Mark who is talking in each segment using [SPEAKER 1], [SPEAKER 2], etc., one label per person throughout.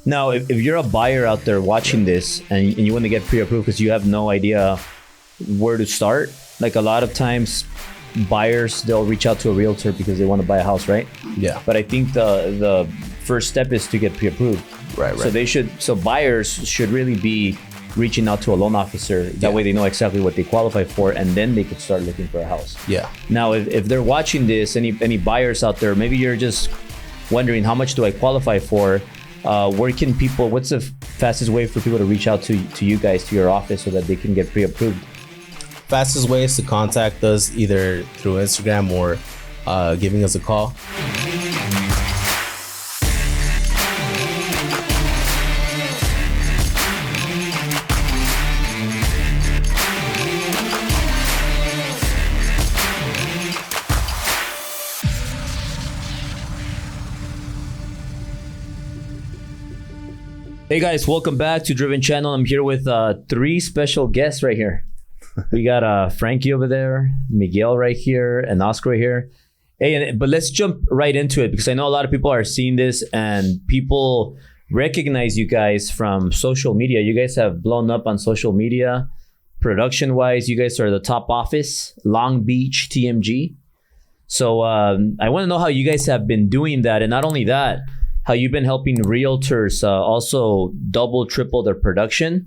[SPEAKER 1] Now, if you're a buyer out there watching this and you want to get pre-approved because you have no idea where to start, like a lot of times buyers, they'll reach out to a realtor because they want to buy a house, right?
[SPEAKER 2] Yeah.
[SPEAKER 1] But I think the first step is to get pre-approved.
[SPEAKER 2] Right.
[SPEAKER 1] So buyers should really be reaching out to a loan officer. That way they know exactly what they qualify for, and then they could start looking for a house.
[SPEAKER 2] Yeah.
[SPEAKER 1] Now, if they're watching this, any buyers out there, maybe you're just wondering, how much do I qualify for? Where can people, what's the fastest way for people to reach out to you guys, to your office, so that they can get pre-approved?
[SPEAKER 2] Fastest way is to contact us either through Instagram or giving us a call.
[SPEAKER 1] Hey guys, welcome back to Driven Channel. I'm here with three special guests right here. We got Frankie over there, Miguel right here, and Oscar right here. Hey, but let's jump right into it, because I know a lot of people are seeing this and people recognize you guys from social media. You guys have blown up on social media. Production-wise, you guys are the top office, Long Beach, TMG. So I want to know how you guys have been doing that, and not only that, how you've been helping realtors also double, triple their production.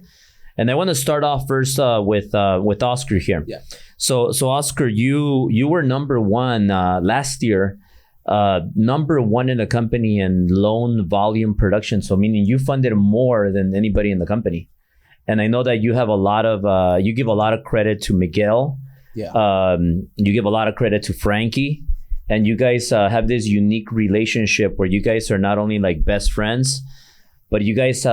[SPEAKER 1] And I want to start off first with Oscar here.
[SPEAKER 2] Yeah.
[SPEAKER 1] So Oscar, you were number one last year, number one in the company in loan volume production. So meaning you funded more than anybody in the company. And I know that you have a lot of, you give a lot of credit to Miguel.
[SPEAKER 2] Yeah.
[SPEAKER 1] You give a lot of credit to Frankie. And you guys have this unique relationship where you guys are not only like best friends, but you guys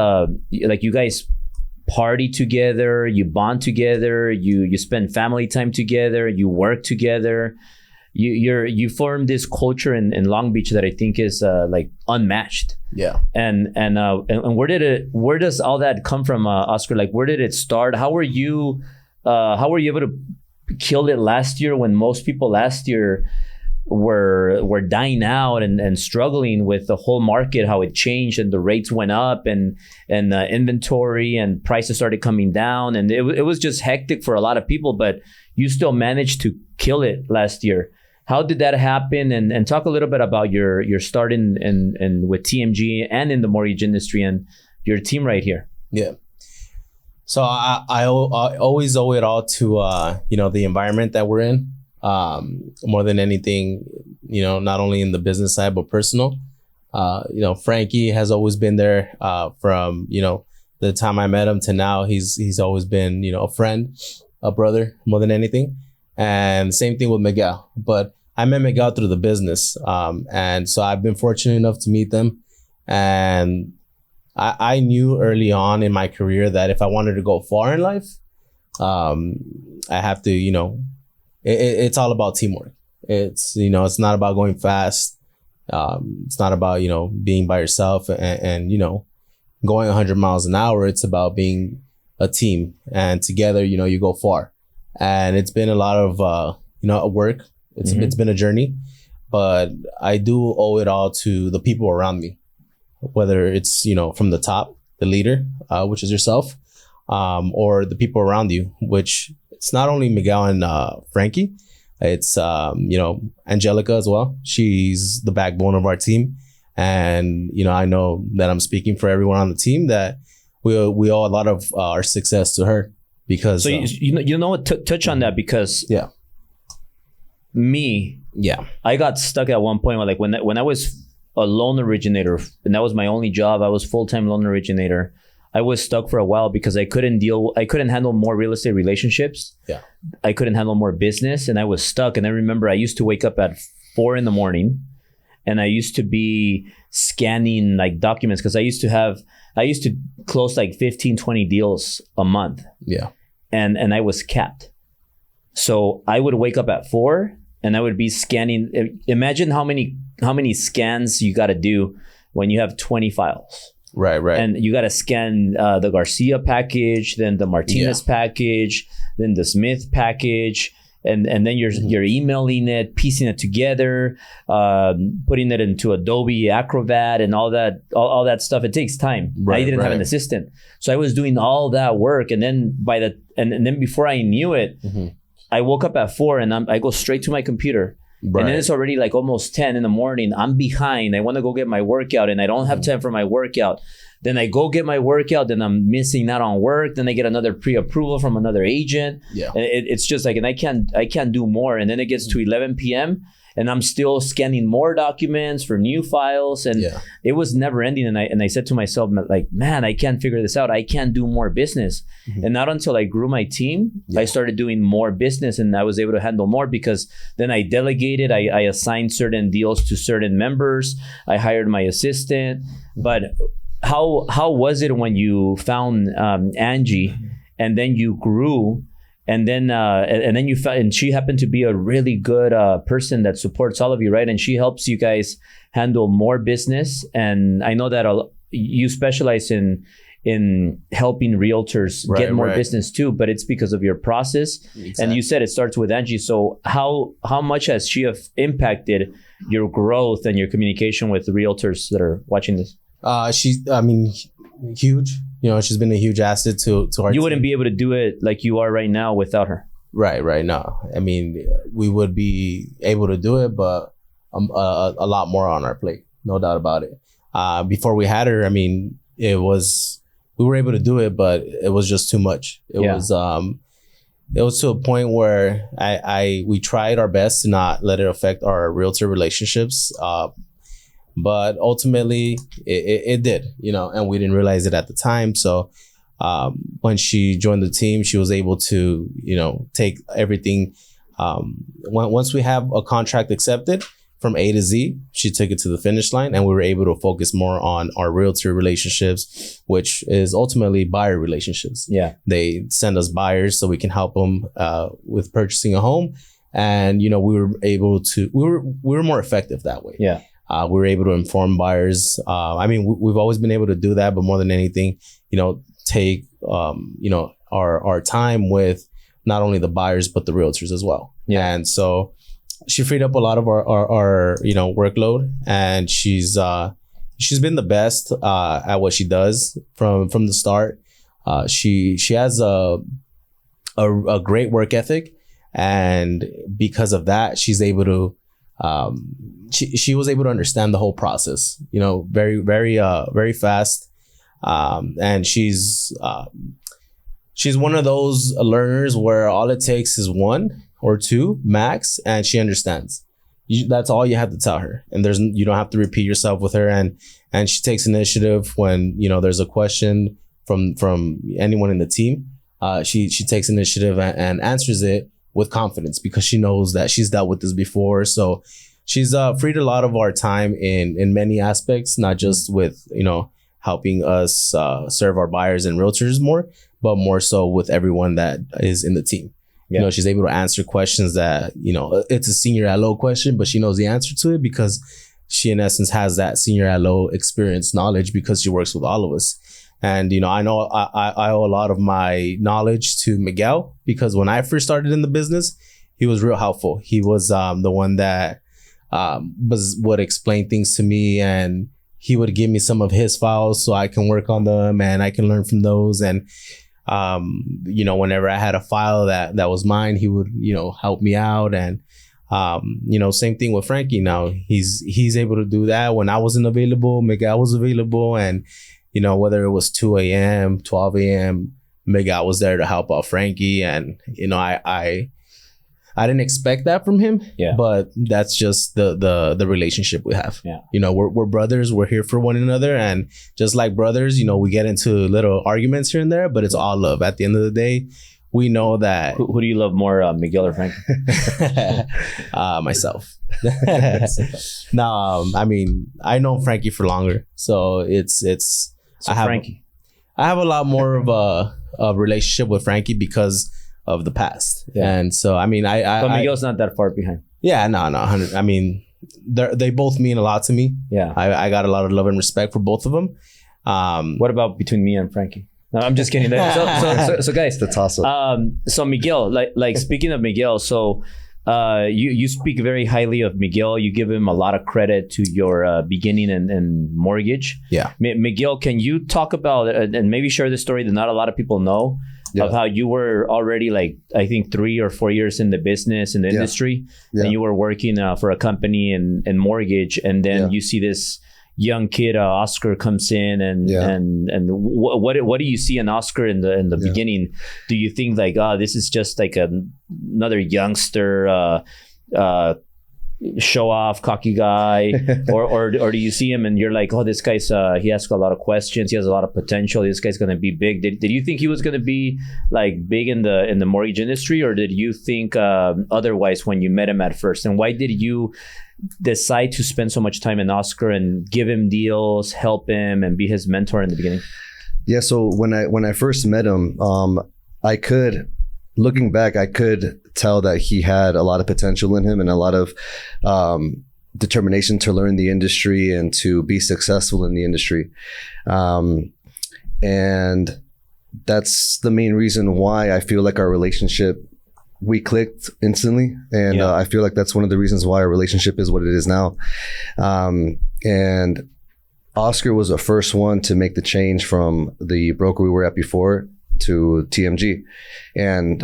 [SPEAKER 1] party together, you bond together, you spend family time together, you work together. You form this culture in Long Beach that I think is like unmatched.
[SPEAKER 2] Yeah.
[SPEAKER 1] And where does all that come from, Oscar? Like, where did it start? How were you able to kill it last year when most people last year were dying out and struggling with the whole market, how it changed and the rates went up and inventory and prices started coming down, and it was just hectic for a lot of people, but you still managed to kill it last year. How did that happen? And talk a little bit about your start in with TMG and in the mortgage industry and your team right here.
[SPEAKER 2] Yeah. So I always owe it all to the environment that we're in. More than anything, not only in the business side, but personal. Frankie has always been there from, the time I met him to now. He's always been, a friend, a brother, more than anything. And same thing with Miguel. But I met Miguel through the business. And so I've been fortunate enough to meet them. And I knew early on in my career that if I wanted to go far in life, I have to, it's all about teamwork. It's, it's not about going fast. It's not about, being by yourself and going 100 miles an hour. It's about being a team, and together, you go far. And it's been a lot of, work. It's been a journey, but I do owe it all to the people around me, whether it's, from the top, the leader, which is yourself, or the people around you, which it's not only Miguel and Frankie. It's, Angelica as well. She's the backbone of our team. And, I know that I'm speaking for everyone on the team that we owe a lot of our success to her. Because... So,
[SPEAKER 1] you know what? Touch on that, because...
[SPEAKER 2] Yeah.
[SPEAKER 1] I got stuck at one point where, when I was a loan originator, and that was my only job, I was full-time loan originator. I was stuck for a while because I couldn't handle more real estate relationships.
[SPEAKER 2] Yeah.
[SPEAKER 1] I couldn't handle more business, and I was stuck. And I remember I used to wake up at 4 a.m. and I used to be scanning like documents, because I used to close like 15, 20 deals a month.
[SPEAKER 2] Yeah.
[SPEAKER 1] And I was capped. So I would wake up at 4 and I would be scanning. Imagine how many scans you got to do when you have 20 files.
[SPEAKER 2] Right.
[SPEAKER 1] And you got to scan the Garcia package, then the Martinez package, then the Smith package. and then you're emailing it, piecing it together, putting it into Adobe Acrobat and all that stuff. It takes time. I didn't have an assistant, so I was doing all that work, and then and then before I knew it, I woke up at 4 and I go straight to my computer. And then it's already like almost 10 in the morning. I'm behind. I want to go get my workout and I don't have time for my workout. Then I go get my workout, then I'm missing out on work. Then I get another pre-approval from another agent. Yeah. And it's just like, and I can't do more. And then it gets to 11 p.m. and I'm still scanning more documents for new files. And it was never ending. And I said to myself, like, man, I can't figure this out. I can't do more business. And not until I grew my team, I started doing more business and I was able to handle more, because then I delegated, I assigned certain deals to certain members. I hired my assistant. But how was it when you found Angie and then you grew? And then you found, and she happened to be a really good person that supports all of you, right? And she helps you guys handle more business. And I know that you specialize in helping realtors get more business too, but it's because of your process. Exactly. And you said it starts with Angie. So how much has she impacted your growth and your communication with the realtors that are watching this?
[SPEAKER 2] Huge. You know, she's been a huge asset to our team.
[SPEAKER 1] You wouldn't be able to do it like you are right now without her.
[SPEAKER 2] Right now. I mean, we would be able to do it, but a lot more on our plate, no doubt about it. Before we had her, I mean, we were able to do it, but it was just too much. It was to a point where we tried our best to not let it affect our realtor relationships. But ultimately it did, you know, and we didn't realize it at the time. So when she joined the team, she was able to, you know, take everything. Once we have a contract accepted from A to Z, she took it to the finish line, and we were able to focus more on our realtor relationships, which is ultimately buyer relationships. Yeah. They send us buyers so we can help them with purchasing a home. And, you know, we were more effective that way. Yeah. We were able to inform buyers. I mean, we've always been able to do that, but more than anything, you know, take, you know, our time with not only the buyers, but the realtors as well. Yeah. And so she freed up a lot of our you know, workload, and she's been the best at what she does from the start. She has a great work ethic, and because of that, she's able to, she was able to understand the whole process, you know, very, very, very fast. And she's one of those learners where all it takes is 1 or 2 max, and she understands. That's all you have to tell her, and you don't have to repeat yourself with her. And she takes initiative when, you know, there's a question from anyone in the team. She takes initiative and answers it with confidence, because she knows that she's dealt with this before. So she's freed a lot of our time in many aspects, not just with, you know, helping us serve our buyers and realtors more, but more so with everyone that is in the team. Yeah. You know, she's able to answer questions that, you know, it's a senior LO question, but she knows the answer to it because she in essence has that senior LO experience knowledge, because she works with all of us. And, you know I owe a lot of my knowledge to Miguel, because when I first started in the business, he was real helpful. He was the one that would explain things to me, and he would give me some of his files so I can work on them and I can learn from those. And, you know, whenever I had a file that was mine, he would, you know, help me out. And, you know, same thing with Frankie now. He's able to do that. When I wasn't available, Miguel was available. And, you know, whether it was 2 a.m., 12 a.m., Miguel was there to help out Frankie. And, you know, I didn't expect that from him. Yeah. But that's just the relationship we have. Yeah. You know, we're brothers. We're here for one another. And just like brothers, you know, we get into little arguments here and there, but it's all love. At the end of the day, we know that. Who do you love more, Miguel or Frankie? Myself. No, I mean, I know Frankie for longer. So it's Frankie. I have a lot more of a relationship with Frankie because of the past. Yeah. And so, I mean, but Miguel's not that far behind. Yeah, no. 100. I mean, they both mean a lot to me. Yeah. I got a lot of love and respect for both of them. What about between me and Frankie?
[SPEAKER 1] No, I'm just kidding. So guys,
[SPEAKER 3] The toss-up.
[SPEAKER 1] So Miguel, like speaking of Miguel, so you speak very highly of Miguel. You give him a lot of credit to your beginning and mortgage.
[SPEAKER 2] Yeah.
[SPEAKER 1] Miguel, can you talk about and maybe share the story that not a lot of people know of how you were already like, I think 3 or 4 years in the business, in the industry, and you were working for a company in mortgage, and then you see this young kid, Oscar, comes in and what do you see in Oscar in the beginning? Do you think like, this is just like another youngster show off cocky guy, or do you see him and you're like, oh, this guy's he asks a lot of questions, he has a lot of potential, this guy's gonna be big? Did you think he was gonna be like big in the mortgage industry, or did you think otherwise when you met him at first? And why did you decide to spend so much time in Oscar and give him deals, help him, and be his mentor in the beginning?
[SPEAKER 3] Yeah. So when I first met him, looking back, I could tell that he had a lot of potential in him and a lot of determination to learn the industry and to be successful in the industry. And that's the main reason why I feel like our relationship, we clicked instantly. And I feel like that's one of the reasons why our relationship is what it is now. And Oscar was the first one to make the change from the broker we were at before to TMG. And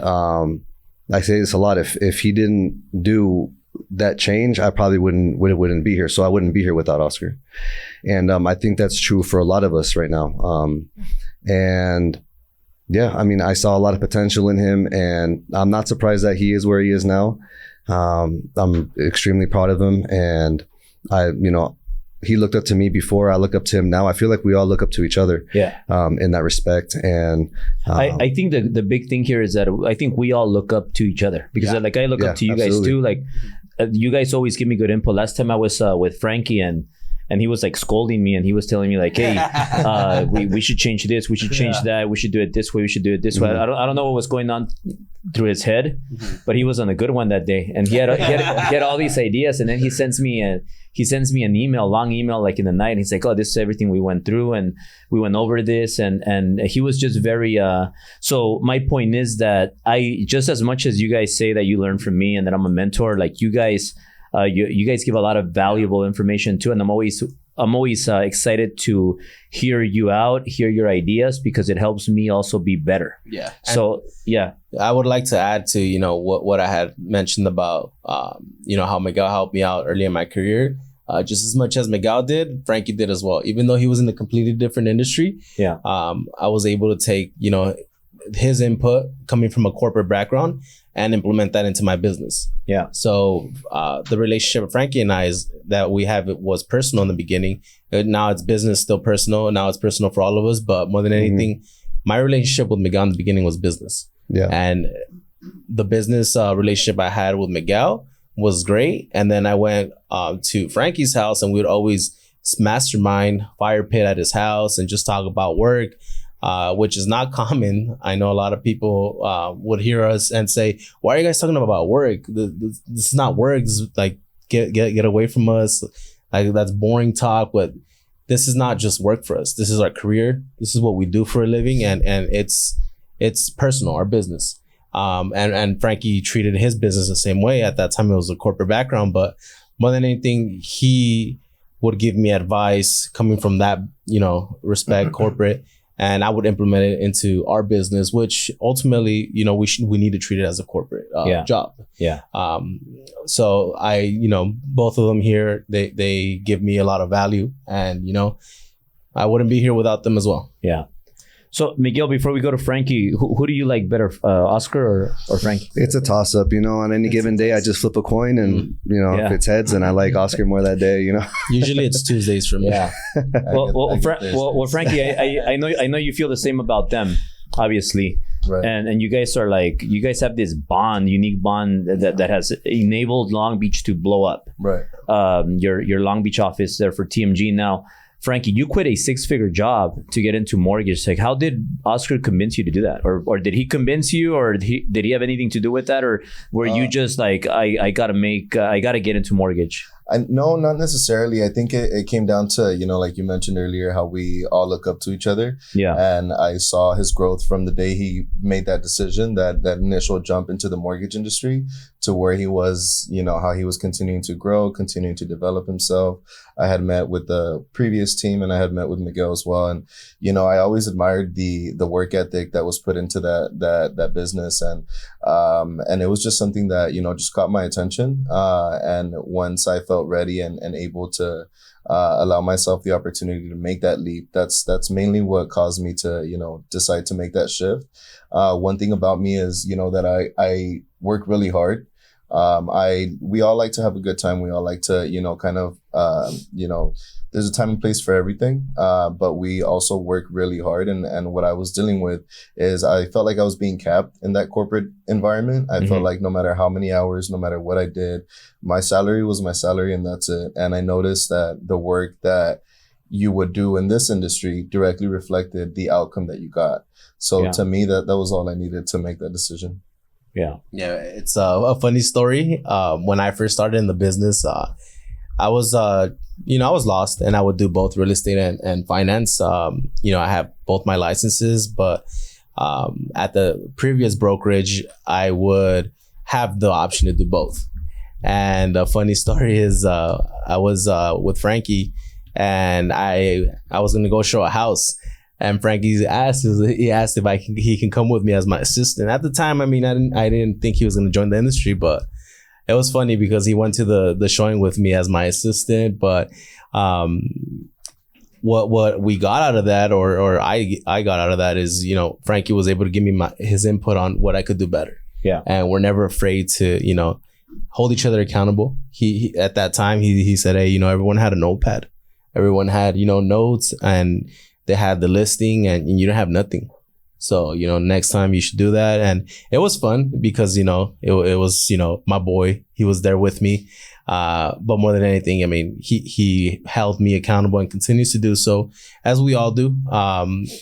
[SPEAKER 3] I say this a lot, if he didn't do that change, I probably wouldn't be here. So I wouldn't be here without Oscar. And I think that's true for a lot of us right now. And yeah, I mean, I saw a lot of potential in him, and I'm not surprised that he is where he is now. I'm extremely proud of him, and he looked up to me before, I look up to him now. I feel like we all look up to each other in that respect. And
[SPEAKER 1] I think the big thing here is that I think we all look up to each other, because like I look up to you guys too. Like you guys always give me good input. Last time I was with Frankie and he was like scolding me, and he was telling me like, hey, we should change this, we should change that, we should do it this way, we should do it this way. I don't know what was going on through his head, but he was on a good one that day, and he had all these ideas. And then he sends me an email, long email, like in the night, and he's like, oh, this is everything we went through, and we went over this, and he was just very so my point is that I, just as much as you guys say that you learn from me and that I'm a mentor, like you guys you guys give a lot of valuable information too, and I'm always excited to hear you out, hear your ideas, because it helps me also be better. Yeah. So
[SPEAKER 2] I would like to add to what I had mentioned about how Miguel helped me out early in my career. Just as much as Miguel did, Frankie did as well. Even though he was in a completely different industry, I was able to take his input coming from a corporate background and implement that into my business. Yeah. So the relationship with Frankie and I that we have, it was personal in the beginning. Now it's business, still personal. Now it's personal for all of us. But more than anything, my relationship with Miguel in the beginning was business. Yeah. And the business relationship I had with Miguel was great. And then I went to Frankie's house, and we would always mastermind, fire pit at his house, and just talk about work. Which is not common. I know a lot of people would hear us and say, why are you guys talking about work? This is not work. This is like, get away from us. Like, that's boring talk. But this is not just work for us. This is our career. This is what we do for a living. And it's personal, our business. And Frankie treated his business the same way. At that time, it was a corporate background. But more than anything, he would give me advice coming from that, respect, corporate. And I would implement it into our business, which ultimately, we need to treat it as a corporate job. Yeah. So both of them here, they give me a lot of value, and I wouldn't be here without them as well. Yeah.
[SPEAKER 1] So Miguel, before we go to Frankie, who do you like better, Oscar or Frankie?
[SPEAKER 3] It's a toss up, on any given day, I just flip a coin, and if it's heads, and I like Oscar more that day,
[SPEAKER 2] Usually it's Tuesdays for me. Yeah.
[SPEAKER 1] Well, Frankie, I know you feel the same about them, obviously. Right. And you guys are like, you guys have this unique bond that has enabled Long Beach to blow up. Right. Your Long Beach office there for TMG now. Frankie, you quit a 6-figure job to get into mortgage. Like, how did Oscar convince you to do that? Or did he convince you, or did he have anything to do with that? Or were you just like, I gotta get into mortgage?
[SPEAKER 4] No, not necessarily. I think it came down to, like you mentioned earlier, how we all look up to each other.
[SPEAKER 1] Yeah.
[SPEAKER 4] And I saw his growth from the day he made that decision, that initial jump into the mortgage industry, to where he was, how he was continuing to grow, continuing to develop himself. I had met with the previous team, and I had met with Miguel as well. And, I always admired the work ethic that was put into that business. And it was just something that, just caught my attention. And once I felt ready and able to allow myself the opportunity to make that leap, that's mainly what caused me to, decide to make that shift. One thing about me is, that I work really hard. We all like to have a good time. We all like to, there's a time and place for everything. But we also work really hard. And what I was dealing with is I felt like I was being capped in that corporate environment. I felt like no matter how many hours, no matter what I did, my salary was my salary, and that's it. And I noticed that the work that you would do in this industry directly reflected the outcome that you got. So to me, that was all I needed to make that decision.
[SPEAKER 1] Yeah.
[SPEAKER 2] It's a funny story. When I first started in the business, I was lost, and I would do both real estate and finance. I have both my licenses, but at the previous brokerage, I would have the option to do both. And a funny story is I was with Frankie, and I was going to go show a house. And Frankie asked if he can come with me as my assistant. At the time, I didn't think he was going to join the industry, but it was funny because he went to the showing with me as my assistant. But what we got out of that, or I got out of that, is Frankie was able to give me his input on what I could do better.
[SPEAKER 1] Yeah, and
[SPEAKER 2] we're never afraid to hold each other accountable. He at that time he said, hey, everyone had a notepad, everyone had notes, and they had the listing, and you don't have nothing. So, next time you should do that. And it was fun because, it was, my boy, he was there with me. But more than anything, he held me accountable and continues to do so, as we all do,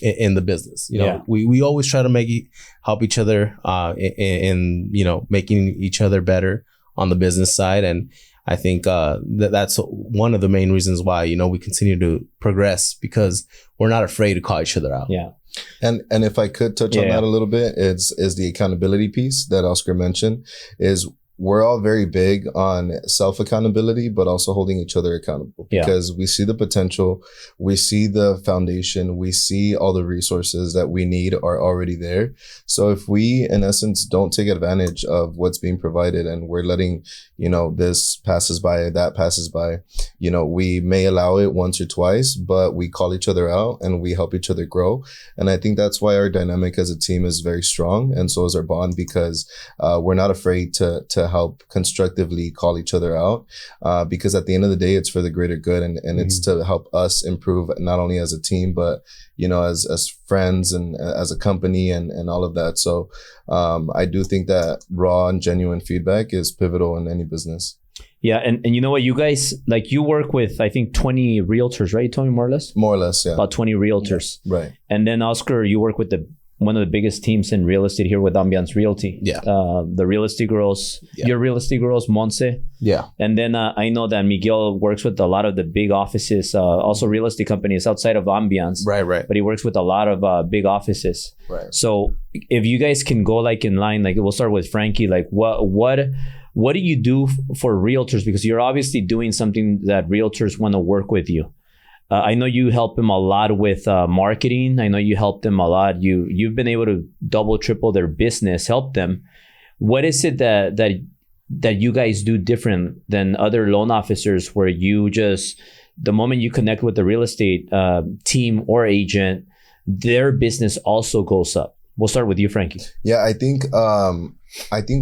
[SPEAKER 2] in the business. We always try to help each other, in making each other better on the business side. And I think that's one of the main reasons why, we continue to progress, because we're not afraid to call each other out.
[SPEAKER 1] Yeah.
[SPEAKER 4] And if I could touch on that a little bit, is the accountability piece that Oscar mentioned. Is we're all very big on self-accountability, but also holding each other accountable, because we see the potential, we see the foundation, we see all the resources that we need are already there. So if we, in essence, don't take advantage of what's being provided, and we're letting, this passes by, that passes by, we may allow it once or twice, but we call each other out and we help each other grow. And I think that's why our dynamic as a team is very strong, and so is our bond, because we're not afraid to help constructively call each other out, because at the end of the day, it's for the greater good, and it's to help us improve, not only as a team, but as friends and as a company and all of that. So I do think that raw and genuine feedback is pivotal in any business.
[SPEAKER 1] Yeah, and you know what, you guys, you work with, I think, 20 realtors, right, Tony, more or less?
[SPEAKER 4] More or less, yeah.
[SPEAKER 1] About 20 realtors.
[SPEAKER 4] Yeah, right.
[SPEAKER 1] And then, Oscar, you work with one of the biggest teams in real estate here with Ambiance Realty.
[SPEAKER 2] Yeah.
[SPEAKER 1] The Real Estate Girls, your Real Estate Girls, Monse.
[SPEAKER 2] Yeah.
[SPEAKER 1] And then I know that Miguel works with a lot of the big offices, also real estate companies outside of Ambiance.
[SPEAKER 2] Right.
[SPEAKER 1] But he works with a lot of big offices.
[SPEAKER 4] Right.
[SPEAKER 1] So if you guys can go in line, we'll start with Frankie, what do you do for realtors? Because you're obviously doing something that realtors want to work with you. I know you help them a lot with marketing. I know you help them a lot. You've been able to double, triple their business, help them. What is it that you guys do different than other loan officers, where you just, the moment you connect with the real estate team or agent, their business also goes up? We'll start with you, Frankie.
[SPEAKER 4] Yeah, I think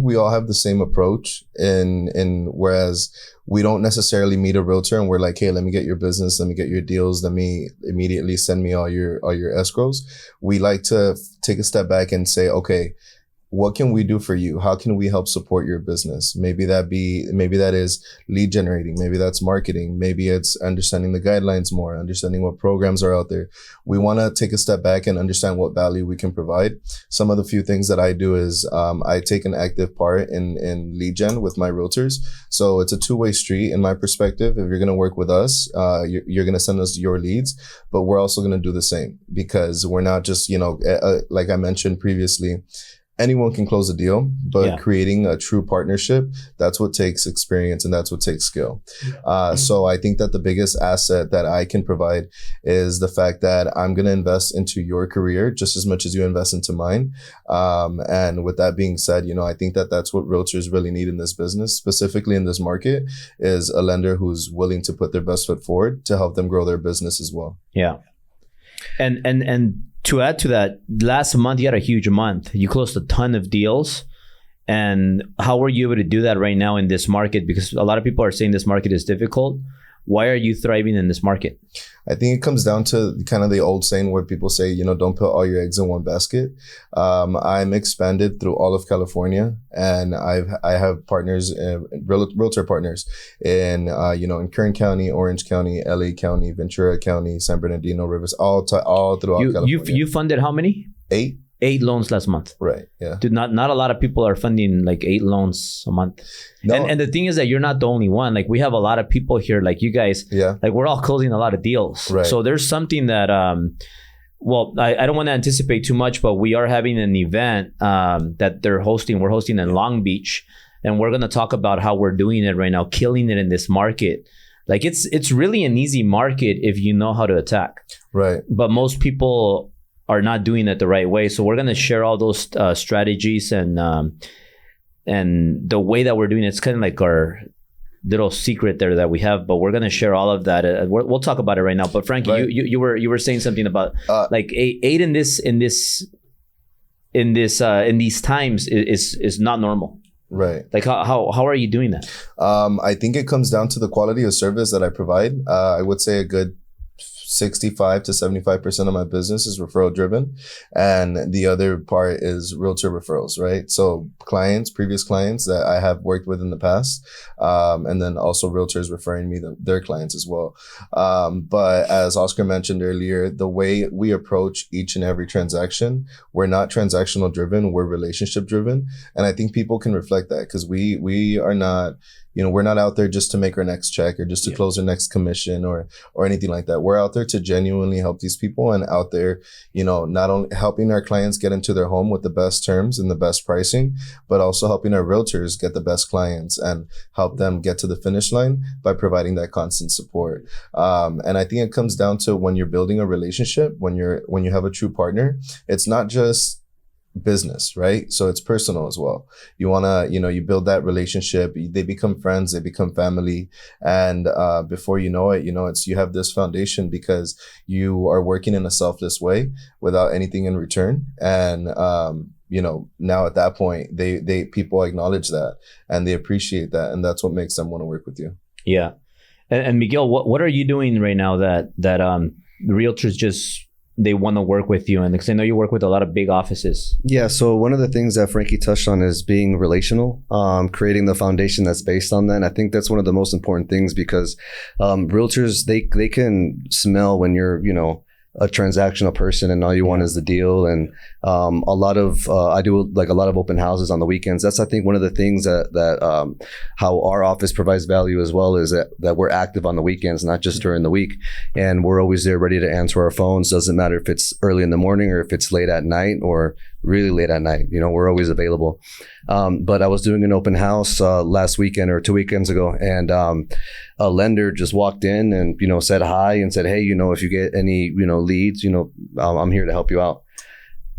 [SPEAKER 4] we all have the same approach, in whereas we don't necessarily meet a realtor and we're like, hey, let me get your business, let me get your deals, let me immediately send me all your escrows. We like to take a step back and say, okay, what can we do for you? How can we help support your business? Maybe that is lead generating. Maybe that's marketing. Maybe it's understanding the guidelines more, understanding what programs are out there. We want to take a step back and understand what value we can provide. Some of the few things that I do is I take an active part in lead gen with my realtors. So it's a two-way street in my perspective. If you're going to work with us, you're going to send us your leads, but we're also going to do the same, because we're not just, like I mentioned previously, anyone can close a deal, but creating a true partnership, that's what takes experience and that's what takes skill. So I think that the biggest asset that I can provide is the fact that I'm going to invest into your career just as much as you invest into mine. And with that being said, I think that that's what realtors really need in this business, specifically in this market, is a lender who's willing to put their best foot forward to help them grow their business as well.
[SPEAKER 1] Yeah. And to add to that, last month you had a huge month. You closed a ton of deals. And how were you able to do that right now in this market? Because a lot of people are saying this market is difficult. Why are you thriving in this market?
[SPEAKER 4] I think it comes down to kind of the old saying where people say, don't put all your eggs in one basket. I'm expanded through all of California, and I have partners, realtor partners in Kern County, Orange County, LA County, Ventura County, San Bernardino, Rivers, all throughout California.
[SPEAKER 1] You funded how many? 8 loans last month.
[SPEAKER 4] Right. Yeah.
[SPEAKER 1] Dude, not a lot of people are funding like 8 loans a month. No. And the thing is that you're not the only one. Like, we have a lot of people here, like you guys. Yeah. Like, we're all closing a lot of deals. Right. So there's something that, I don't want to anticipate too much, but we are having an event that they're hosting. We're hosting in Long Beach, and we're going to talk about how we're doing it right now, killing it in this market. Like, it's really an easy market if you know how to attack. Right. But most people are not doing it the right way. So we're going to share all those strategies and the way that we're doing it. It's kind of like our little secret there that we have, but we're going to share all of that. We'll talk about it right now. But Frankie, right. you were saying something about like eight in these times is not normal. Right. Like how are you doing that?
[SPEAKER 4] I think it comes down to the quality of service that I provide. I would say a good 65 to 75% of my business is referral driven. And the other part is realtor referrals, right? So previous clients that I have worked with in the past, and then also realtors referring me their clients as well. But as Oscar mentioned earlier, the way we approach each and every transaction, we're not transactional driven, we're relationship driven. And I think people can reflect that, because we are not, we're not out there just to make our next check or just to close our next commission or anything like that. We're out there to genuinely help these people, and out there, not only helping our clients get into their home with the best terms and the best pricing, but also helping our realtors get the best clients and help them get to the finish line by providing that constant support. And I think it comes down to, when you're building a relationship, when you have a true partner, it's not just business, right? So it's personal as well. You want to, you build that relationship, they become friends, they become family. And before you know it, you have this foundation, because you are working in a selfless way without anything in return. And, now at that point, people acknowledge that and they appreciate that. And that's what makes them want to work with you.
[SPEAKER 1] Yeah. And Miguel, what are you doing right now that realtors they want to work with you? And because I know you work with a lot of big offices.
[SPEAKER 3] Yeah. So one of the things that Frankie touched on is being relational, creating the foundation that's based on that. And I think that's one of the most important things, because realtors, they can smell when you're, a transactional person and all you want is the deal. And a lot of I do like a lot of open houses on the weekends. That's, I think, one of the things that how our office provides value as well, is that we're active on the weekends, not just during the week. And we're always there ready to answer our phones. Doesn't matter if it's early in the morning or if it's late at night or really late at night. We're always available. But I was doing an open house last weekend or 2 weekends ago, and a lender just walked in and said hi and said, hey, if you get any leads, I'm here to help you out.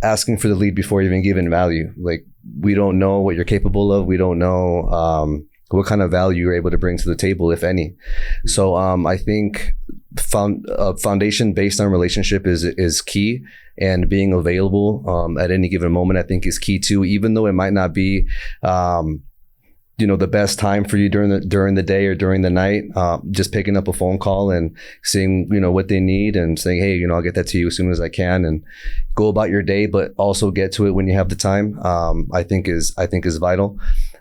[SPEAKER 3] Asking for the lead before even giving value. Like, we don't know what you're capable of. We don't know what kind of value you're able to bring to the table, if any. So I think foundation based on relationship is key, and being available at any given moment, I think, is key too. Even though it might not be the best time for you during the day or during the night, just picking up a phone call and seeing, what they need and saying, hey, I'll get that to you as soon as I can, and go about your day, but also get to it when you have the time, I think is vital.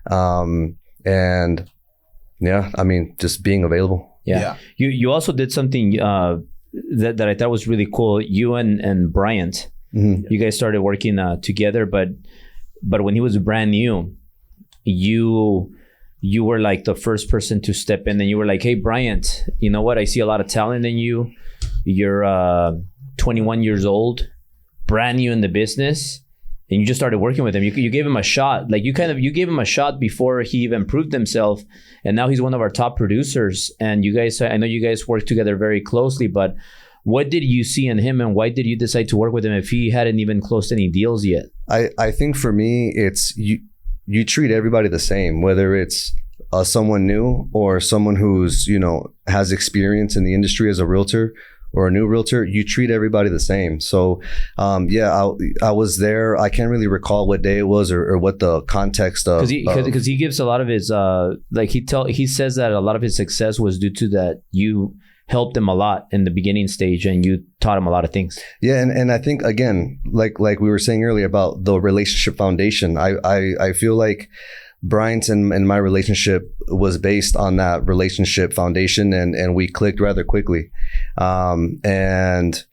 [SPEAKER 3] And yeah, I mean, just being available.
[SPEAKER 1] Yeah. You also did something that I thought was really cool. You and Bryant, you guys started working together, but when he was brand new, you were like the first person to step in, and you were like, hey, Bryant, you know what? I see a lot of talent in you. You're 21 years old, brand new in the business. And you just started working with him. You gave him a shot. Like you gave him a shot before he even proved himself. And now he's one of our top producers. And you guys, I know you guys work together very closely, but what did you see in him, and why did you decide to work with him if he hadn't even closed any deals yet?
[SPEAKER 3] I think for me, it's you treat everybody the same, whether it's someone new or someone who's, has experience in the industry as a realtor or a new realtor. You treat everybody the same. So, I was there. I can't really recall what day it was or what the context of.
[SPEAKER 1] Because he gives a lot of his, he says that a lot of his success was due to that you helped him a lot in the beginning stage and you taught him a lot of things.
[SPEAKER 3] Yeah. And I think, again, like we were saying earlier about the relationship foundation, I feel like Bryant's and my relationship was based on that relationship foundation, and we clicked rather quickly. And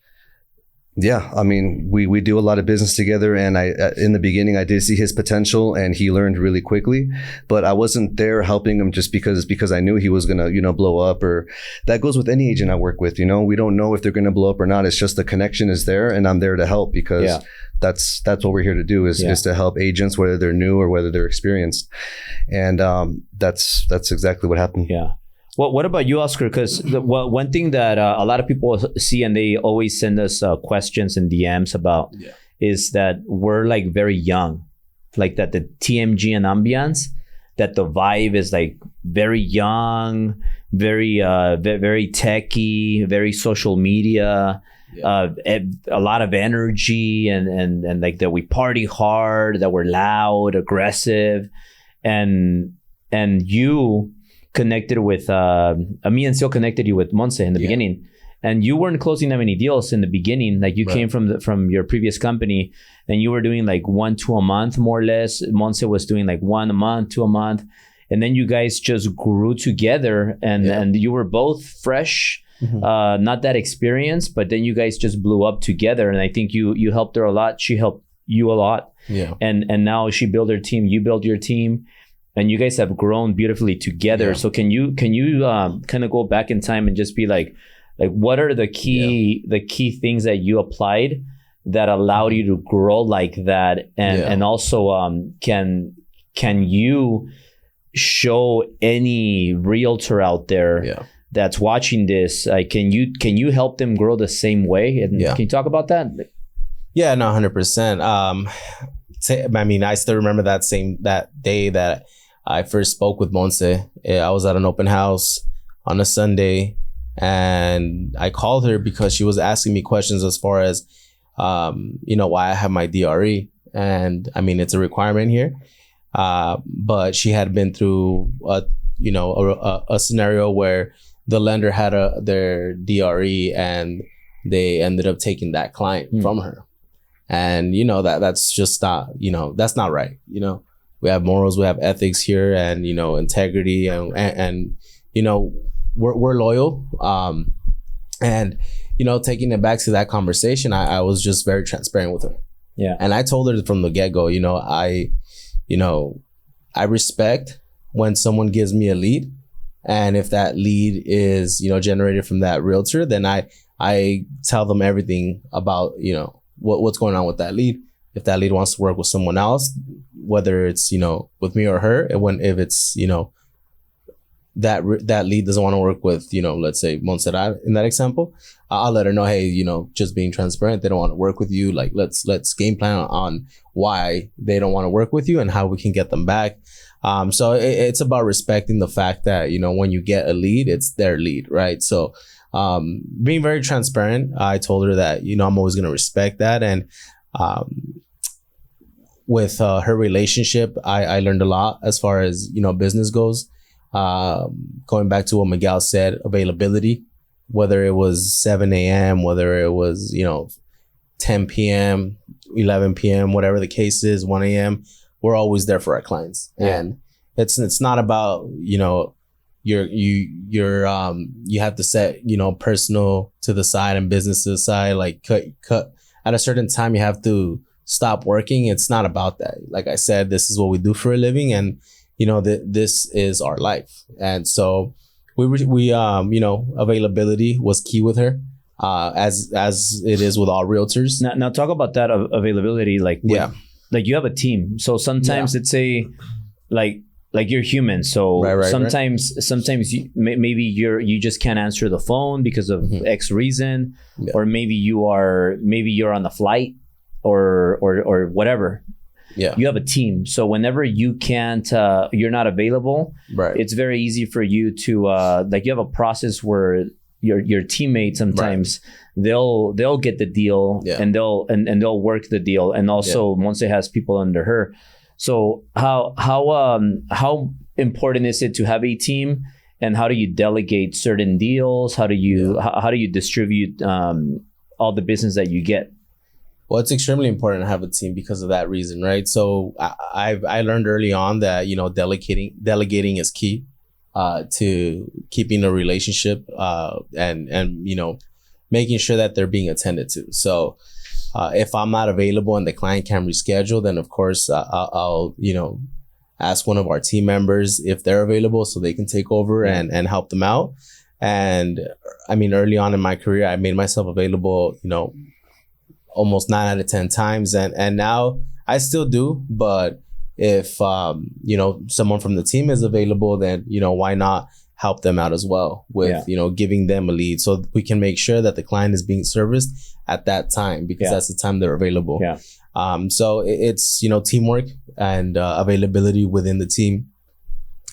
[SPEAKER 3] yeah, I mean, we do a lot of business together, and in the beginning I did see his potential, and he learned really quickly, but I wasn't there helping him just because I knew he was gonna, blow up. Or that goes with any agent I work with. We don't know if they're gonna blow up or not. It's just the connection is there, and I'm there to help because that's what we're here to do is to help agents, whether they're new or whether they're experienced. And that's exactly what happened.
[SPEAKER 1] Yeah. Well, what about you, Oscar? Because one thing that a lot of people see, and they always send us questions and DMs about, is that we're like very young, like that the TMG and ambiance, that the vibe is like very young, very techy, very social media. A lot of energy and like that we party hard, that we're loud, aggressive, and you connected with me and Sil connected you with Monse in the beginning, and you weren't closing that many deals in the beginning. Like you came from your previous company, and you were doing like 1-2 a month more or less. Monse was doing like 1 a month, 2 a month, and then you guys just grew together, and you were both fresh. Not that experienced, but then you guys just blew up together, and I think you helped her a lot. She helped you a lot. And now she built her team, you built your team, and you guys have grown beautifully together. So can you kind of go back in time and just be like what are the key things that you applied that allowed you to grow like that, and also can you show any realtor out there that's watching this, can you help them grow the same way? And can you talk about that?
[SPEAKER 2] Yeah, no, 100%. I mean, I still remember that day that I first spoke with Monse. I was at an open house on a Sunday, and I called her because she was asking me questions as far as, why I have my DRE. And I mean, it's a requirement here. But she had been through a scenario where the lender had their DRE, and they ended up taking that client from her. And that's just not, that's not right. We have morals, we have ethics here, and integrity, and we're loyal. And taking it back to that conversation, I was just very transparent with her. And I told her from the get-go, I respect when someone gives me a lead, and if that lead is generated from that realtor, then I tell them everything about what's going on with that lead. If that lead wants to work with someone else, whether it's with me or her, and if it's that lead doesn't want to work with let's say Montserrat in that example, I'll let her know, hey, just being transparent, they don't want to work with you. Like let's game plan on why they don't want to work with you and how we can get them back. So it's about respecting the fact that when you get a lead, it's their lead, right? So being very transparent, I told her that I'm always going to respect that. And with her relationship, I learned a lot as far as, business goes. Going back to what Miguel said, availability, whether it was 7 a.m., whether it was, 10 p.m., 11 p.m., whatever the case is, 1 a.m., we're always there for our clients.
[SPEAKER 1] Yeah.
[SPEAKER 2] And it's not about, you have to set, personal to the side and business to the side, like cut at a certain time, you have to stop working. It's not about that. Like I said, this is what we do for a living, and this is our life. And so availability was key with her, as it is with all realtors.
[SPEAKER 1] Now talk about that availability. Like you have a team. So sometimes let's say like you're human. So sometimes maybe you just can't answer the phone because of X reason, or maybe you're on the flight or whatever.
[SPEAKER 2] Yeah.
[SPEAKER 1] You have a team. So whenever you can't, you're not available, it's very easy for you to, you have a process where your teammates sometimes they'll get the deal and they'll work the deal. And also Monse has people under her. So how important is it to have a team, and how do you delegate certain deals? How do you distribute all the business that you get?
[SPEAKER 2] Well, it's extremely important to have a team because of that reason, right? So I learned early on that, delegating is key to keeping a relationship and making sure that they're being attended to. So if I'm not available and the client can reschedule, then of course I'll ask one of our team members if they're available so they can take over and help them out. And I mean, early on in my career, I made myself available, almost 9 out of 10 times. And now I still do, but if, someone from the team is available, then, why not help them out as well with, giving them a lead so we can make sure that the client is being serviced at that time, because that's the time they're available.
[SPEAKER 1] Yeah.
[SPEAKER 2] So it's, teamwork and availability within the team.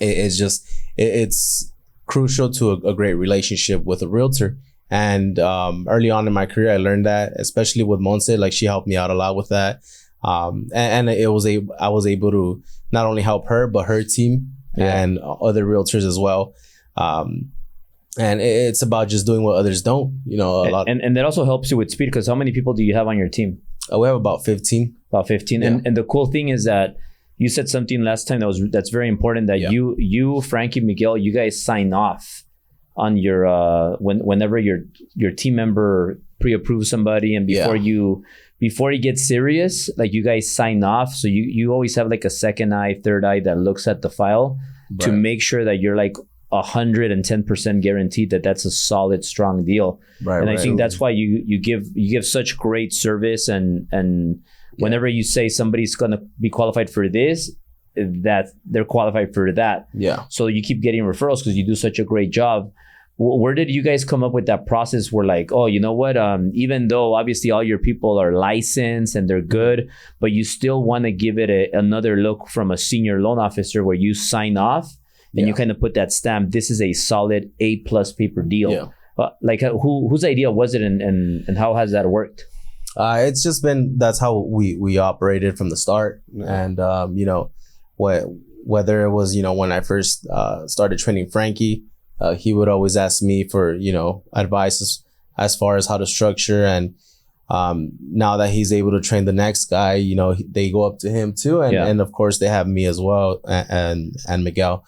[SPEAKER 2] It's crucial to a great relationship with a realtor. And early on in my career, I learned that, especially with Monse, like she helped me out a lot with that. And I was able to not only help her, but her team and other realtors as well. And it's about just doing what others don't, a lot.
[SPEAKER 1] And that also helps you with speed, because how many people do you have on your team?
[SPEAKER 2] We have about 15.
[SPEAKER 1] About 15. Yeah. And the cool thing is that you said something last time that's very important, that you, Frankie, Miguel, you guys sign off on your whenever your team member pre-approves somebody, and before you get serious, like you guys sign off. So you always have like a second eye, third eye that looks at the file to make sure that you're like 110% guaranteed that that's a solid, strong deal. I think that's why you give such great service, and whenever you say somebody's gonna be qualified for this, that they're qualified for that. Yeah. So you keep getting referrals because you do such a great job. Where did you guys come up with that process where like, oh, you know what? Even though obviously all your people are licensed and they're good, but you still want to give it another look from a senior loan officer where you sign off and you kind of put that stamp. This is a solid A+ paper deal. Yeah. Like whose idea was it, and how has that worked?
[SPEAKER 2] It's just been, that's how we operated from the start. And, whether it was, when I first started training Frankie, he would always ask me for, advice as far as how to structure. And now that he's able to train the next guy, they go up to him too. And of course they have me as well, and Miguel.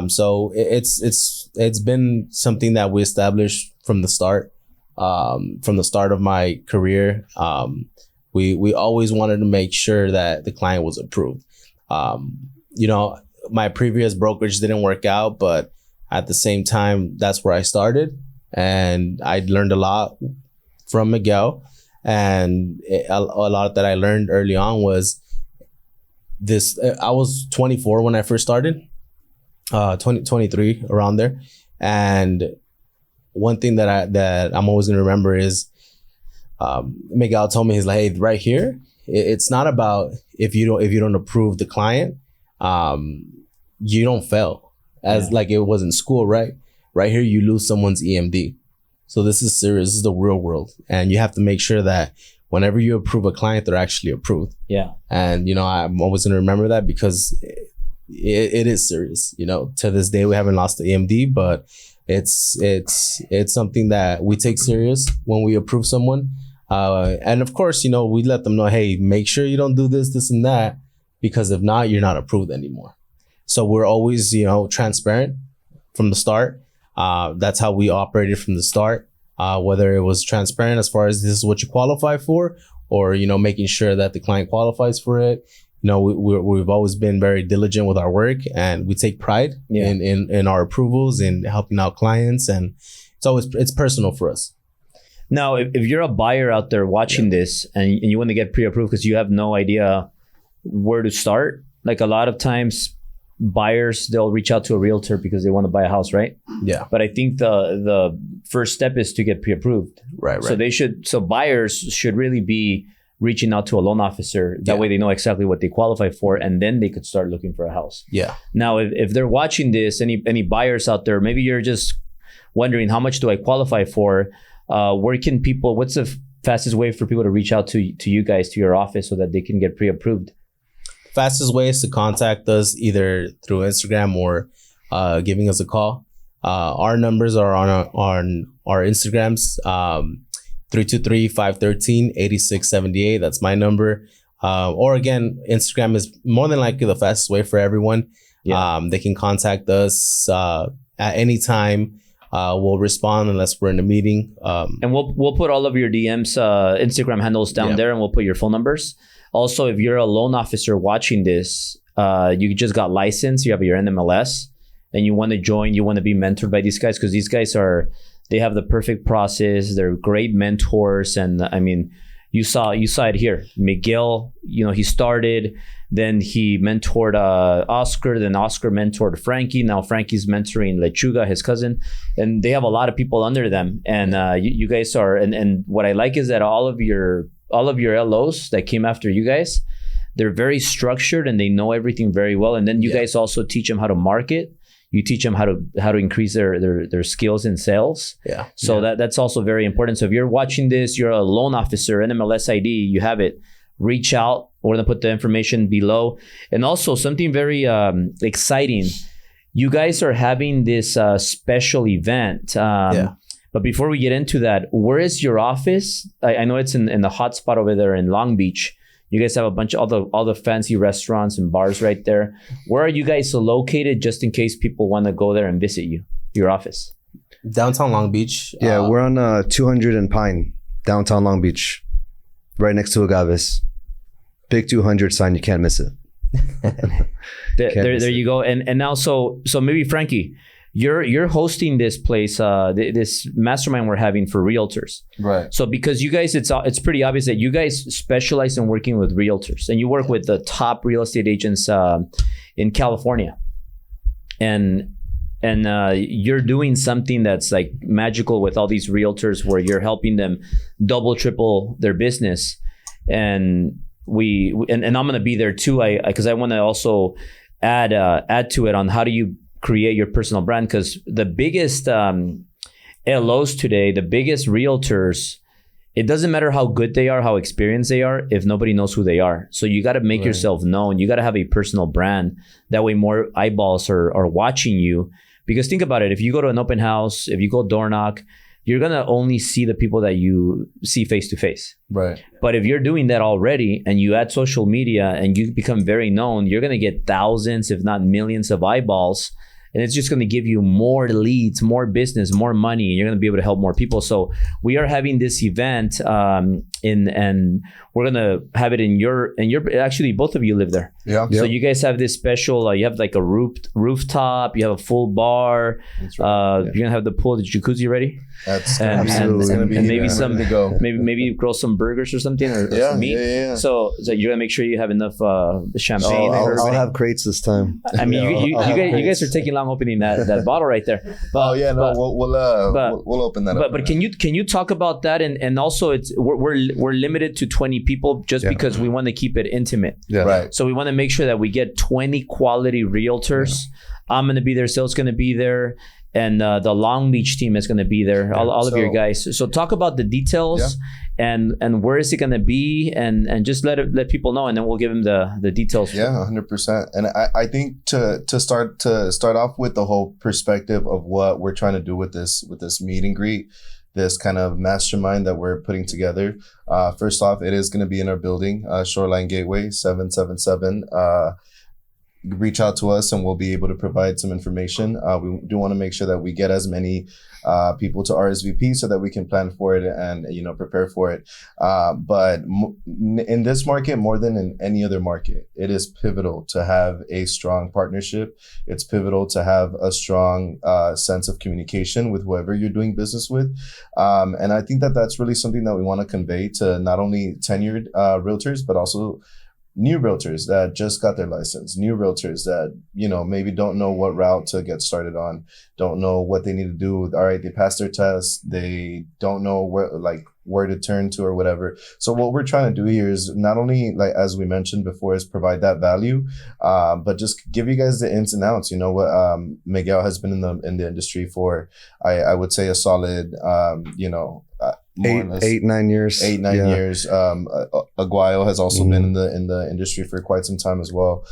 [SPEAKER 2] So it's been something that we established from the start. From the start of my career, we always wanted to make sure that the client was approved. My previous brokerage didn't work out, but at the same time, that's where I started, and I learned a lot from Miguel. And a lot that I learned early on was this. I was 24 when I first started, 23 around there. And one thing that I'm always gonna remember is Miguel told me, he's like, hey, right here, it's not about if you don't approve the client, you don't fail. As like it was in school, right? Right here, you lose someone's EMD. So this is serious. This is the real world. And you have to make sure that whenever you approve a client, they're actually approved.
[SPEAKER 1] Yeah.
[SPEAKER 2] And, I'm always going to remember that because it is serious. To this day, we haven't lost the EMD, but it's something that we take serious when we approve someone. And of course, we let them know, hey, make sure you don't do this and that, because if not, you're not approved anymore. So we're always, transparent from the start. That's how we operated from the start. Whether it was transparent as far as this is what you qualify for, or, making sure that the client qualifies for it. We've always been very diligent with our work, and we take pride in our approvals and helping out clients. And it's personal for us.
[SPEAKER 1] Now, if you're a buyer out there watching this and you want to get pre-approved because you have no idea where to start, like a lot of times buyers, they'll reach out to a realtor because they want to buy a house, right?
[SPEAKER 2] Yeah.
[SPEAKER 1] But I think the first step is to get pre-approved.
[SPEAKER 2] Right.
[SPEAKER 1] So buyers should really be reaching out to a loan officer. That way they know exactly what they qualify for, and then they could start looking for a house.
[SPEAKER 2] Yeah.
[SPEAKER 1] Now, if they're watching this, any buyers out there, maybe you're just wondering, how much do I qualify for? What's the fastest way for people to reach out to you guys, to your office, so that they can get pre-approved?
[SPEAKER 2] Fastest way is to contact us either through Instagram or giving us a call. Our numbers are on our Instagrams, 323-513-8678. That's my number. Or again, Instagram is more than likely the fastest way for everyone. Yeah. They can contact us at any time. We'll respond unless we're in a meeting.
[SPEAKER 1] And we'll put all of your DMs, Instagram handles down there, and we'll put your phone numbers. Also, if you're a loan officer watching this, you just got licensed, you have your NMLS, and you want to join, you want to be mentored by these guys, because these guys they have the perfect process. They're great mentors. And I mean, you saw it here. Miguel, he started, then he mentored Oscar, then Oscar mentored Frankie. Now Frankie's mentoring Lechuga, his cousin, and they have a lot of people under them. And you guys are, and what I like is that all of your LOs that came after you guys, they're very structured and they know everything very well. And then you guys also teach them how to market. You teach them how to increase their skills in sales.
[SPEAKER 2] Yeah.
[SPEAKER 1] So that's also very important. So if you're watching this, you're a loan officer, NMLS ID, you have it, reach out. We're going to put the information below. And also something very exciting. You guys are having this special event. But before we get into that, where is your office? I know it's in the hot spot over there in Long Beach. You guys have a bunch of all the fancy restaurants and bars right there. Where are you guys located, just in case people want to go there and visit your office?
[SPEAKER 2] Downtown Long Beach.
[SPEAKER 3] Yeah, we're on 200 and Pine, downtown Long Beach, right next to Agaves. Big 200 sign, you can't miss it.
[SPEAKER 1] There you go. And now, so maybe Frankie, you're hosting this place, this mastermind we're having for realtors.
[SPEAKER 4] Right.
[SPEAKER 1] So because you guys, it's pretty obvious that you guys specialize in working with realtors, and you work with the top real estate agents in California. And you're doing something that's like magical with all these realtors, where you're helping them double, triple their business. And and I'm going to be there too, because I want to also add to it on how do you create your personal brand, because the biggest LOs today, the biggest realtors, it doesn't matter how good they are, how experienced they are, if nobody knows who they are. So you got to make yourself known. You got to have a personal brand. That way more eyeballs are watching you. Because think about it, if you go to an open house, if you go door knock, you're going to only see the people that you see face to face.
[SPEAKER 4] Right.
[SPEAKER 1] But if you're doing that already and you add social media and you become very known, you're going to get thousands, if not millions of eyeballs. And it's just going to give you more leads, more business, more money. You're going to be able to help more people. So we are having this event and we're going to have it in your actually, both of you live there.
[SPEAKER 4] Yeah.
[SPEAKER 1] So you guys have this special, you have like a rooftop, you have a full bar. That's right. You're going to have the pool, the jacuzzi ready.
[SPEAKER 4] That's
[SPEAKER 3] absolutely
[SPEAKER 4] going to be,
[SPEAKER 1] and maybe
[SPEAKER 4] to go.
[SPEAKER 1] maybe grill some burgers or something, or some meat.
[SPEAKER 4] Yeah.
[SPEAKER 1] So you're going to make sure you have enough champagne.
[SPEAKER 3] I'll have crates this time.
[SPEAKER 1] I mean, you guys are taking long opening that bottle right there. But,
[SPEAKER 4] we'll open that up.
[SPEAKER 1] But can you talk about that? And also, we're limited to 20 people just because we want to keep it intimate.
[SPEAKER 3] Yeah.
[SPEAKER 4] Right.
[SPEAKER 1] So we want to make sure that we get 20 quality realtors. I'm going to be there. Sales going to be there. and the Long Beach team is going to be there. All of your guys. So talk about the details and where is it going to be, and just let people know, and then we'll give them the details.
[SPEAKER 4] Yeah, 100%. And I think to start off with the whole perspective of what we're trying to do with this meet and greet, this kind of mastermind that we're putting together. First off, it is going to be in our building, Shoreline Gateway 777. Reach out to us and we'll be able to provide some information. We do want to make sure that we get as many people to RSVP so that we can plan for it and prepare for it. But in this market, more than in any other market, it is pivotal to have a strong partnership. It's pivotal to have a strong sense of communication with whoever you're doing business with. And I think that that's really something that we want to convey to not only tenured realtors, but also new realtors that just got their license, new realtors that, maybe don't know what route to get started on, don't know what they need to do. All right, they passed their test. They don't know where to turn to or whatever. So what we're trying to do here is not only, like, as we mentioned before, is provide that value, but just give you guys the ins and outs. Miguel has been in the industry for, I would say, a solid, more or less 8-9 years. 8-9 years. Aguayo has also been in the industry for quite some time as well.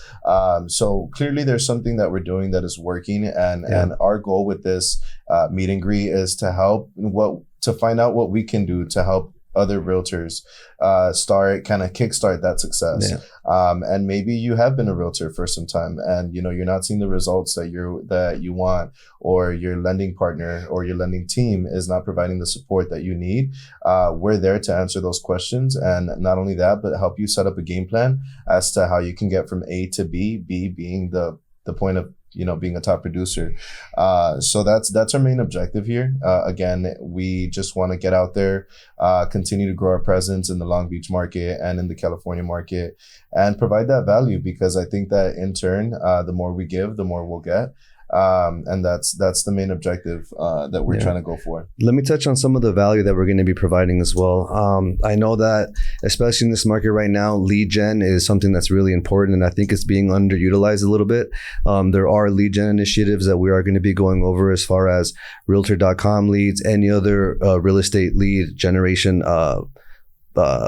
[SPEAKER 4] So clearly there's something that we're doing that is working, and our goal with this meet and greet is to find out what we can do to help other realtors kickstart that success. And maybe you have been a realtor for some time and you're not seeing the results that you want, or your lending partner or your lending team is not providing the support that you need. We're there to answer those questions, and not only that, but help you set up a game plan as to how you can get from A to B being the point of being a top producer. So that's our main objective here. Again, we just want to get out there, continue to grow our presence in the Long Beach market and in the California market, and provide that value, because I think that in turn, the more we give, the more we'll get. And that's the main objective that we're trying to go for.
[SPEAKER 3] Let me touch on some of the value that we're going to be providing as well. I know that especially in this market right now, lead gen is something that's really important, and I think it's being underutilized a little bit. There are lead gen initiatives that we are going to be going over as far as Realtor.com leads, any other real estate lead generation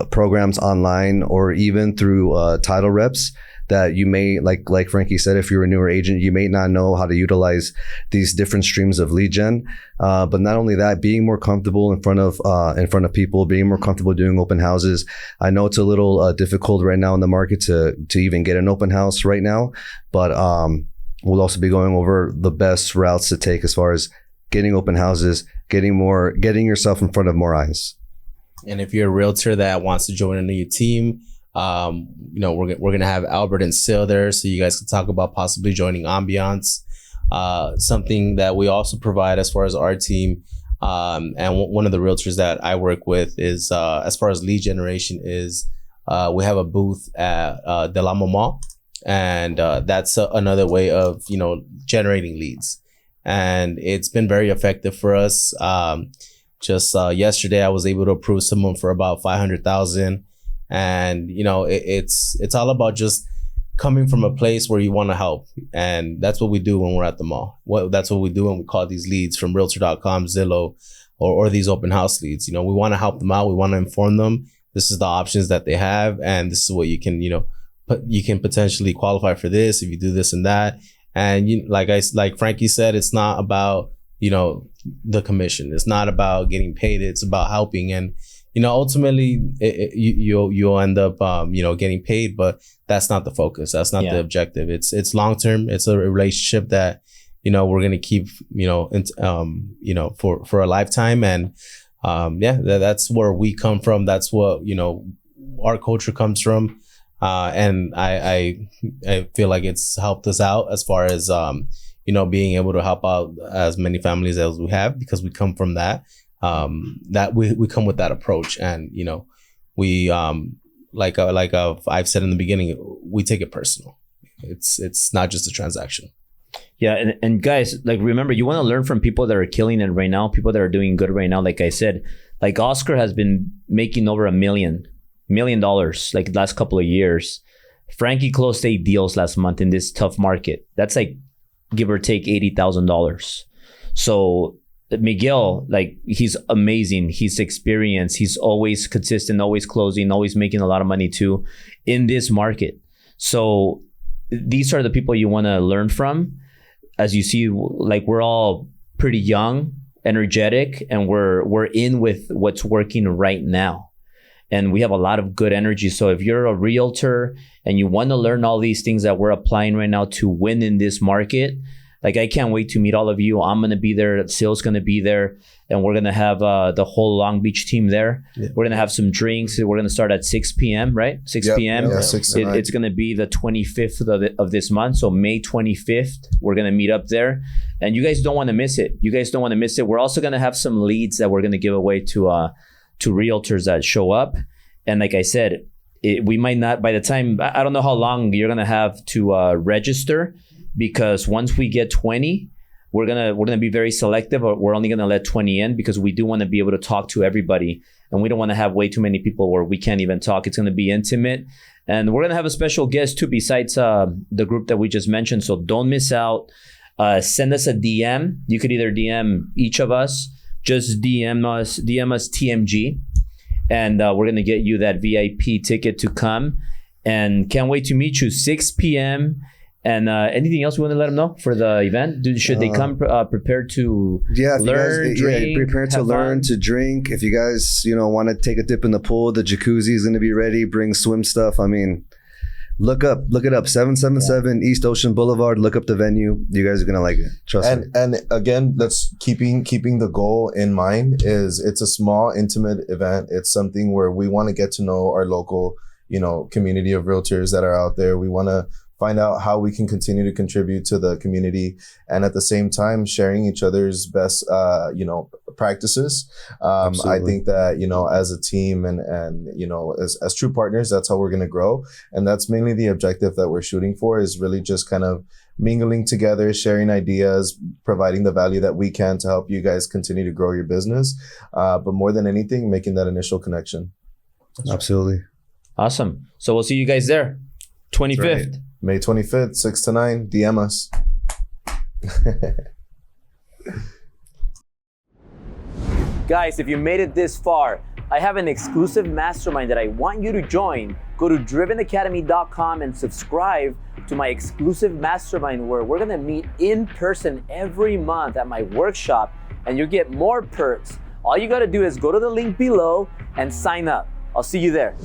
[SPEAKER 3] programs online, or even through title reps that you may, like Frankie said, if you're a newer agent, you may not know how to utilize these different streams of lead gen. But not only that, being more comfortable in front of people, being more comfortable doing open houses. I know it's a little difficult right now in the market to even get an open house right now, but we'll also be going over the best routes to take as far as getting open houses, getting yourself in front of more eyes.
[SPEAKER 2] And if you're a realtor that wants to join a new team, we're going to have Albert and Sil there, so you guys can talk about possibly joining Ambiance. Something that we also provide as far as our team, and one of the realtors that I work with is, as far as lead generation is, we have a booth at De La Mama, and that's another way of generating leads, and it's been very effective for us. Just yesterday, I was able to approve someone for about $500,000. And it's all about just coming from a place where you want to help, and that's what we do when we're at the mall. That's what we do when we call these leads from Realtor.com, Zillow, or these open house leads. We want to help them out. We want to inform them. This is the options that they have, and this is what you can you can potentially qualify for this if you do this and that. And like Frankie said, it's not about the commission. It's not about getting paid. It's about helping. And ultimately, you'll end up, getting paid, but that's not the focus. That's not the objective. It's long term. It's a relationship that, we're gonna keep, for a lifetime. And that's where we come from. That's what our culture comes from. And I feel like it's helped us out as far as being able to help out as many families as we have, because we come from that. That we come with that approach, and we like I've said in the beginning, we take it personal. It's not just a transaction.
[SPEAKER 1] Yeah, and guys, remember, you want to learn from people that are killing it right now, people that are doing good right now. Like I said, Oscar has been making over $1 million the last couple of years. Frankie closed 8 deals last month in this tough market. That's give or take $80,000. So Miguel, like, he's amazing. He's experienced. He's always consistent, always closing, always making a lot of money too in this market. So these are the people you want to learn from. As you see, like, we're all pretty young, energetic, and we're in with what's working right now. And we have a lot of good energy. So if you're a realtor and you want to learn all these things that we're applying right now to win in this market, like, I can't wait to meet all of you. I'm going to be there. Sil's going to be there. And we're going to have the whole Long Beach team there. Yeah. We're going to have some drinks. We're going to start at 6 p.m., right? 6 p.m.
[SPEAKER 4] Yeah, 6
[SPEAKER 1] it's going to be the 25th of this month. So May 25th, we're going to meet up there. And you guys don't want to miss it. We're also going to have some leads that we're going to give away to realtors that show up. And like I said, we might not, by the time, I don't know how long you're going to have to register, because once we get 20, we're gonna be very selective. Or we're only gonna let 20 in, because we do want to be able to talk to everybody, and we don't want to have way too many people where we can't even talk. It's gonna be intimate, and we're gonna have a special guest too, besides the group that we just mentioned. So don't miss out. Send us a DM. You could either DM each of us, just DM us TMG, and we're gonna get you that VIP ticket to come. And can't wait to meet you 6 p.m. And anything else we want to let them know for the event? Should they come prepared to learn, drink,
[SPEAKER 3] prepared to learn, to drink? If you guys, want to take a dip in the pool, the jacuzzi is going to be ready. Bring swim stuff. I mean, look it up. 777 East Ocean Boulevard. Look up the venue. You guys are going to like it. Trust me.
[SPEAKER 4] And again, that's keeping the goal in mind. Is it's a small, intimate event. It's something where we want to get to know our local, community of realtors that are out there. We want to find out how we can continue to contribute to the community, and at the same time sharing each other's best practices. I think that as a team and as true partners, that's how we're going to grow, and that's mainly the objective that we're shooting for, is really just kind of mingling together, sharing ideas, providing the value that we can to help you guys continue to grow your business, but more than anything, making that initial connection.
[SPEAKER 3] Absolutely.
[SPEAKER 1] Awesome. So we'll see you guys there 25th.
[SPEAKER 3] Right.
[SPEAKER 4] May 25th, 6 to 9, DM us.
[SPEAKER 1] Guys, if you made it this far, I have an exclusive mastermind that I want you to join. Go to drivenacademy.com and subscribe to my exclusive mastermind, where we're gonna meet in person every month at my workshop, and you'll get more perks. All you gotta do is go to the link below and sign up. I'll see you there.